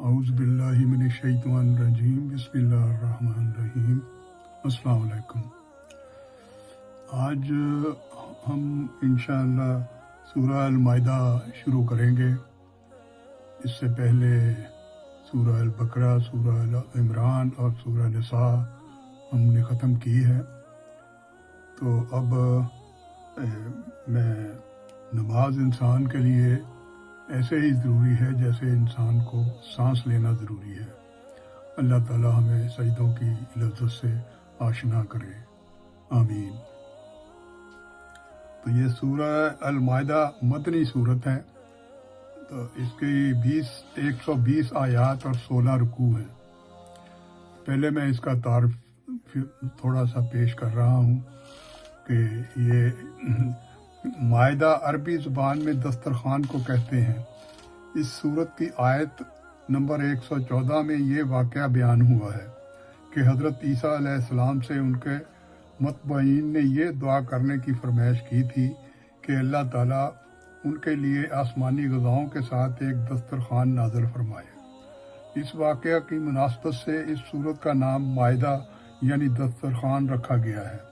اعوذ باللہ من الشیطان الرجیم بسم اللہ الرحمن الرحیم۔ السلام علیکم۔ آج ہم انشاءاللہ سورہ المائدہ شروع کریں گے۔ اس سے پہلے سورہ البقرہ، سورہ عمران اور سورہ نساء ہم نے ختم کی ہے۔ تو اب میں نماز انسان کے لیے ایسے ہی ضروری ہے جیسے انسان کو سانس لینا ضروری ہے۔ اللہ تعالی ہمیں سجدوں کی لذت سے آشنا کرے، آمین۔ تو یہ سورہ المائدہ مدنی صورت ہے، تو اس کی 120 آیات اور 16 رکوع ہیں۔ پہلے میں اس کا تعارف تھوڑا سا پیش کر رہا ہوں کہ یہ مائدہ عربی زبان میں دسترخوان کو کہتے ہیں۔ اس سورت کی آیت نمبر 114 میں یہ واقعہ بیان ہوا ہے کہ حضرت عیسیٰ علیہ السلام سے ان کے متبعین نے یہ دعا کرنے کی فرمائش کی تھی کہ اللہ تعالیٰ ان کے لیے آسمانی غذاؤں کے ساتھ ایک دسترخوان نازل فرمائے۔ اس واقعہ کی مناسبت سے اس سورت کا نام مائدہ یعنی دسترخوان رکھا گیا ہے۔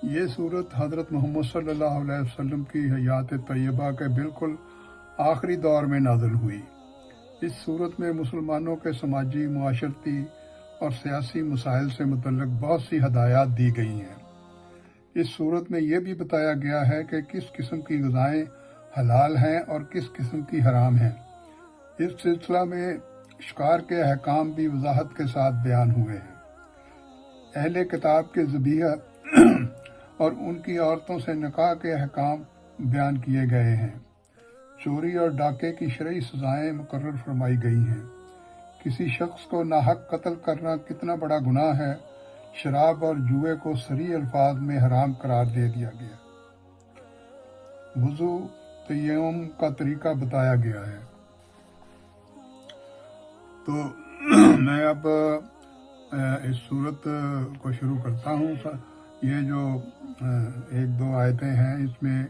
یہ صورت حضرت محمد صلی اللہ علیہ وسلم کی حیات طیبہ کے بالکل آخری دور میں نازل ہوئی۔ اس صورت میں مسلمانوں کے سماجی، معاشرتی اور سیاسی مسائل سے متعلق بہت سی ہدایات دی گئی ہیں۔ اس صورت میں یہ بھی بتایا گیا ہے کہ کس قسم کی غذائیں حلال ہیں اور کس قسم کی حرام ہیں۔ اس سلسلہ میں شکار کے احکام بھی وضاحت کے ساتھ بیان ہوئے ہیں۔ اہل کتاب کے ذبیحہ اور ان کی عورتوں سے نکاح کے احکام بیان کیے گئے ہیں۔ چوری اور ڈاکے کی شرعی سزائیں مقرر فرمائی گئی ہیں۔ کسی شخص کو ناحق قتل کرنا کتنا بڑا گناہ ہے، شراب اور جوئے کو صریح الفاظ میں حرام قرار دے دیا گیا۔ وضو تیمم کا طریقہ بتایا گیا ہے۔ تو میں اب اس صورت کو شروع کرتا ہوں۔ یہ جو ایک دو آیتیں ہیں، اس میں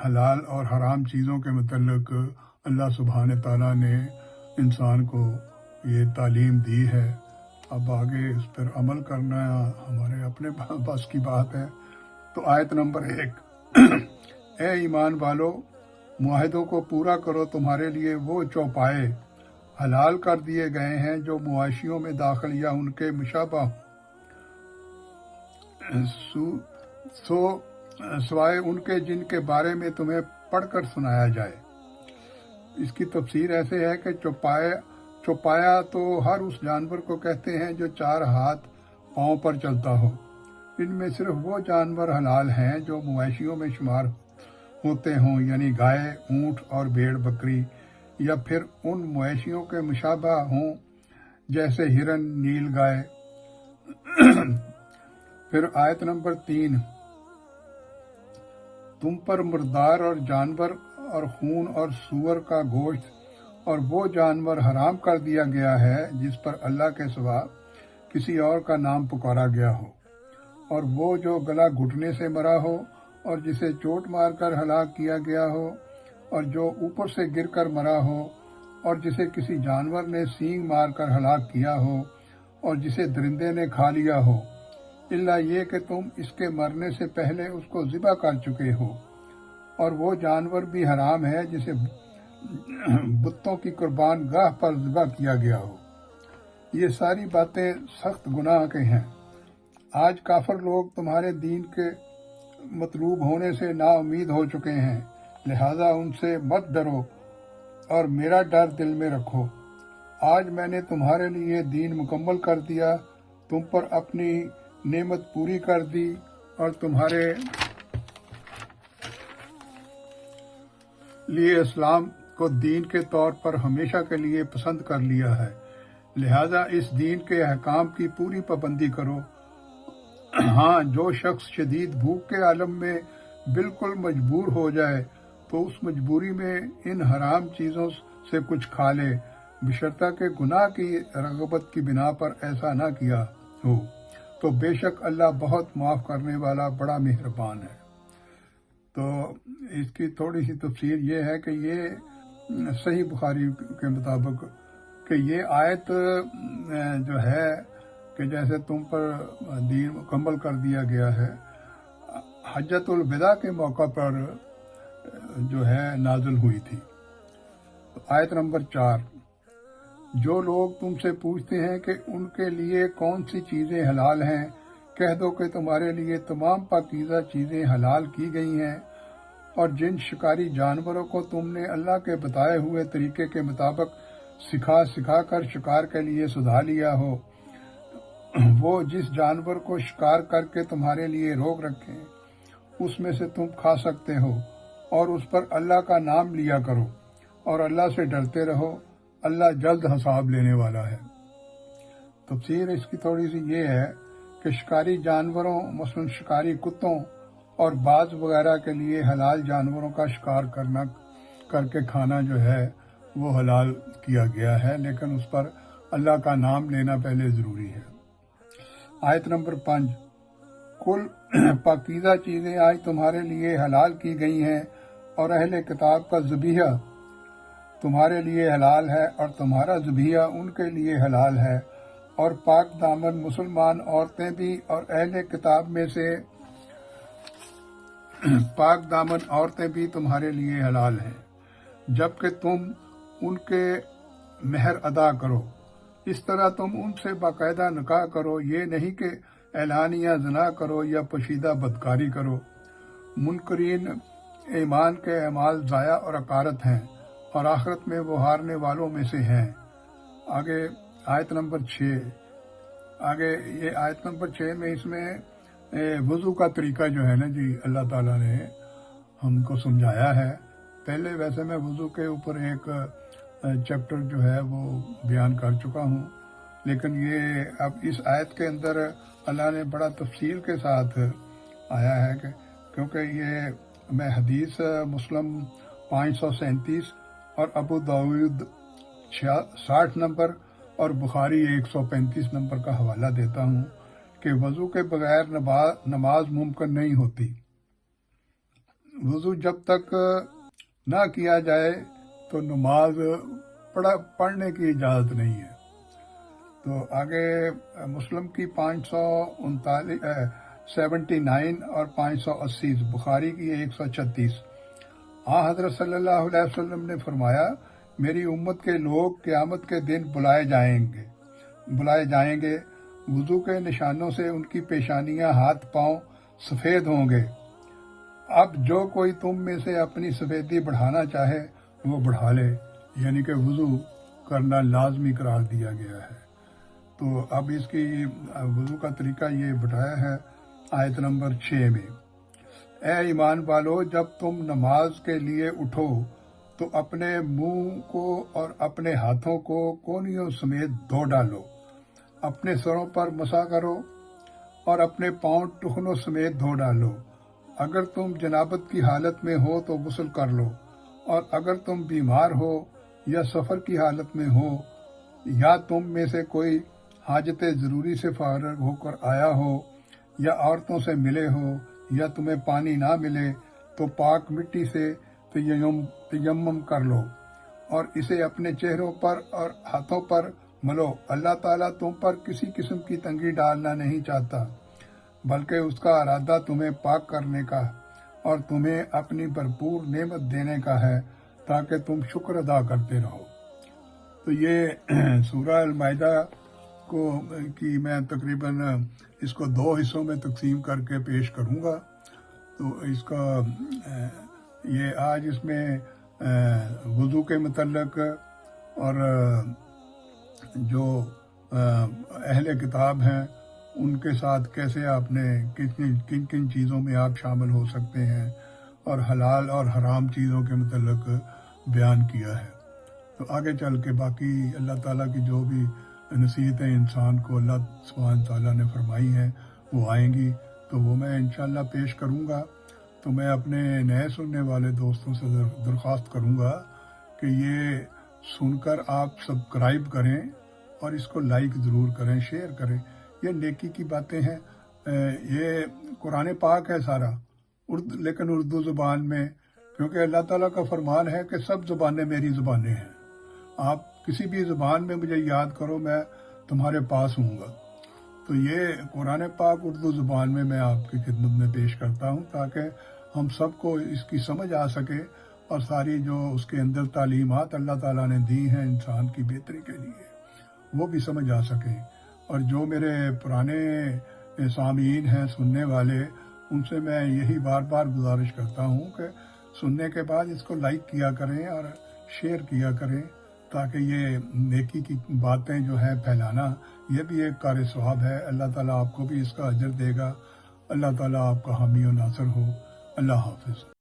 حلال اور حرام چیزوں کے متعلق اللہ سبحانہ تعالیٰ نے انسان کو یہ تعلیم دی ہے۔ اب آگے اس پر عمل کرنا ہمارے اپنے بس کی بات ہے۔ تو آیت نمبر 1، اے ایمان والو، معاہدوں کو پورا کرو، تمہارے لیے وہ چوپائے حلال کر دیے گئے ہیں جو مواشیوں میں داخل یا ان کے مشابہ سوائے ان کے جن کے بارے میں تمہیں پڑھ کر سنایا جائے۔ اس کی تفسیر ایسے ہے کہ چوپایا تو ہر اس جانور کو کہتے ہیں جو 4 ہاتھ پاؤں پر چلتا ہو۔ ان میں صرف وہ جانور حلال ہیں جو مویشیوں میں شمار ہوتے ہوں، یعنی گائے، اونٹ اور بھیڑ بکری، یا پھر ان مویشیوں کے مشابہ ہوں جیسے ہرن، نیل گائے۔ پھر آیت نمبر 3، تم پر مردار اور جانور اور خون اور سور کا گوشت اور وہ جانور حرام کر دیا گیا ہے جس پر اللہ کے سوا کسی اور کا نام پکارا گیا ہو، اور وہ جو گلا گھٹنے سے مرا ہو اور جسے چوٹ مار کر ہلاک کیا گیا ہو، اور جو اوپر سے گر کر مرا ہو، اور جسے کسی جانور نے سینگ مار کر ہلاک کیا ہو، اور جسے درندے نے کھا لیا ہو، الا یہ کہ تم اس کے مرنے سے پہلے اس کو ذبح کر چکے ہو۔ اور وہ جانور بھی حرام ہے جسے بتوں کی قربان گاہ پر ذبح کیا گیا ہو۔ یہ ساری باتیں سخت گناہ کے ہیں۔ آج کافر لوگ تمہارے دین کے مطلوب ہونے سے نا امید ہو چکے ہیں، لہذا ان سے مت ڈرو اور میرا ڈر دل میں رکھو۔ آج میں نے تمہارے لیے دین مکمل کر دیا، تم پر اپنی نعمت پوری کر دی اور تمہارے لیے اسلام کو دین کے طور پر ہمیشہ کے لیے پسند کر لیا ہے، لہذا اس دین کے احکام کی پوری پابندی کرو۔ ہاں، جو شخص شدید بھوک کے عالم میں بالکل مجبور ہو جائے تو اس مجبوری میں ان حرام چیزوں سے کچھ کھا لے، بشرطہ کہ گناہ کی رغبت کی بنا پر ایسا نہ کیا ہو، تو بے شک اللہ بہت معاف کرنے والا بڑا مہربان ہے۔ تو اس کی تھوڑی سی تفسیر یہ ہے کہ یہ صحیح بخاری کے مطابق کہ یہ آیت جو ہے کہ جیسے تم پر دین مکمل کر دیا گیا ہے، حجۃ الوداع کے موقع پر جو ہے نازل ہوئی تھی۔ آیت نمبر 4، جو لوگ تم سے پوچھتے ہیں کہ ان کے لیے کون سی چیزیں حلال ہیں، کہہ دو کہ تمہارے لیے تمام پاکیزہ چیزیں حلال کی گئی ہیں، اور جن شکاری جانوروں کو تم نے اللہ کے بتائے ہوئے طریقے کے مطابق سکھا کر شکار کے لیے سدھا لیا ہو، وہ جس جانور کو شکار کر کے تمہارے لیے روک رکھیں اس میں سے تم کھا سکتے ہو، اور اس پر اللہ کا نام لیا کرو، اور اللہ سے ڈرتے رہو، اللہ جلد حساب لینے والا ہے۔ تفسیر اس کی تھوڑی سی یہ ہے کہ شکاری جانوروں مثلاً شکاری کتوں اور باز وغیرہ کے لیے حلال جانوروں کا شکار کر کے کھانا جو ہے وہ حلال کیا گیا ہے، لیکن اس پر اللہ کا نام لینا پہلے ضروری ہے۔ آیت نمبر 5، کل پاکیزہ چیزیں آج تمہارے لیے حلال کی گئی ہیں، اور اہل کتاب کا ذبیحہ تمہارے لیے حلال ہے، اور تمہارا ذبیحہ ان کے لیے حلال ہے، اور پاک دامن مسلمان عورتیں بھی اور اہل کتاب میں سے پاک دامن عورتیں بھی تمہارے لیے حلال ہیں، جبکہ تم ان کے مہر ادا کرو۔ اس طرح تم ان سے باقاعدہ نکاح کرو، یہ نہیں کہ اعلانیہ زنا کرو یا پوشیدہ بدکاری کرو۔ منکرین ایمان کے اعمال ضائع اور عقارت ہیں، اور آخرت میں وہ ہارنے والوں میں سے ہیں۔ آگے آیت نمبر 6، یہ آیت نمبر 6 میں اس میں وضو کا طریقہ جو ہے نا جی اللہ تعالیٰ نے ہم کو سمجھایا ہے۔ پہلے ویسے میں وضو کے اوپر ایک چیپٹر جو ہے وہ بیان کر چکا ہوں، لیکن یہ اب اس آیت کے اندر اللہ نے بڑا تفصیل کے ساتھ آیا ہے کیونکہ یہ میں حدیث مسلم 537 اور ابو داود 60 نمبر اور بخاری 135 نمبر کا حوالہ دیتا ہوں کہ وضو کے بغیر نماز ممکن نہیں ہوتی۔ وضو جب تک نہ کیا جائے تو نماز پڑھنے کی اجازت نہیں ہے۔ تو آگے مسلم کی 579 اور 580، بخاری کی 136، حضرت صلی اللہ علیہ وسلم نے فرمایا، میری امت کے لوگ قیامت کے دن بلائے جائیں گے، وضو کے نشانوں سے ان کی پیشانیاں ہاتھ پاؤں سفید ہوں گے۔ اب جو کوئی تم میں سے اپنی سفیدی بڑھانا چاہے وہ بڑھا لے، یعنی کہ وضو کرنا لازمی قرار دیا گیا ہے۔ تو اب اس کی وضو کا طریقہ یہ بتایا ہے آیت نمبر 6 میں، اے ایمان والو، جب تم نماز کے لیے اٹھو تو اپنے منہ کو اور اپنے ہاتھوں کو کونیوں سمیت دھو ڈالو، اپنے سروں پر مسح کرو اور اپنے پاؤں ٹخنوں سمیت دھو ڈالو۔ اگر تم جنابت کی حالت میں ہو تو غسل کر لو، اور اگر تم بیمار ہو یا سفر کی حالت میں ہو، یا تم میں سے کوئی حاجت ضروری سے فارغ ہو کر آیا ہو، یا عورتوں سے ملے ہو، یا تمہیں پانی نہ ملے، تو پاک مٹی سے تیمم کر لو اور اسے اپنے چہروں پر اور ہاتھوں پر ملو۔ اللہ تعالیٰ تم پر کسی قسم کی تنگی ڈالنا نہیں چاہتا، بلکہ اس کا ارادہ تمہیں پاک کرنے کا اور تمہیں اپنی بھرپور نعمت دینے کا ہے تاکہ تم شکر ادا کرتے رہو۔ تو یہ سورہ المائدہ کی میں تقریباً اس کو 2 حصوں میں تقسیم کر کے پیش کروں گا۔ تو اس کا یہ آج اس میں وضو کے متعلق اور جو اہل کتاب ہیں ان کے ساتھ کیسے آپ نے کن کن چیزوں میں آپ شامل ہو سکتے ہیں، اور حلال اور حرام چیزوں کے متعلق بیان کیا ہے۔ تو آگے چل کے باقی اللہ تعالیٰ کی جو بھی نصیحتیں انسان کو اللہ سبحانہ تعالیٰ نے فرمائی ہیں وہ آئیں گی، تو وہ میں انشاءاللہ پیش کروں گا۔ تو میں اپنے نئے سننے والے دوستوں سے درخواست کروں گا کہ یہ سن کر آپ سبسکرائب کریں اور اس کو لائک ضرور کریں، شیئر کریں۔ یہ نیکی کی باتیں ہیں، یہ قرآن پاک ہے سارا، لیکن اردو زبان میں، کیونکہ اللہ تعالیٰ کا فرمان ہے کہ سب زبانیں میری زبانیں ہیں، آپ کسی بھی زبان میں مجھے یاد کرو، میں تمہارے پاس ہوں گا۔ تو یہ قرآن پاک اردو زبان میں آپ کی خدمت میں پیش کرتا ہوں تاکہ ہم سب کو اس کی سمجھ آ سکے، اور ساری جو اس کے اندر تعلیمات اللہ تعالیٰ نے دی ہیں انسان کی بہتری کے لیے وہ بھی سمجھ آ سکیں۔ اور جو میرے پرانے سامعین ہیں، سننے والے، ان سے میں یہی بار بار گزارش کرتا ہوں کہ سننے کے بعد اس کو لائک کیا کریں اور شیئر کیا کریں، تاکہ یہ نیکی کی باتیں جو ہے پھیلانا یہ بھی ایک کار ثواب ہے۔ اللہ تعالیٰ آپ کو بھی اس کا اجر دے گا۔ اللہ تعالیٰ آپ کا حامی و ناصر ہو۔ اللہ حافظ۔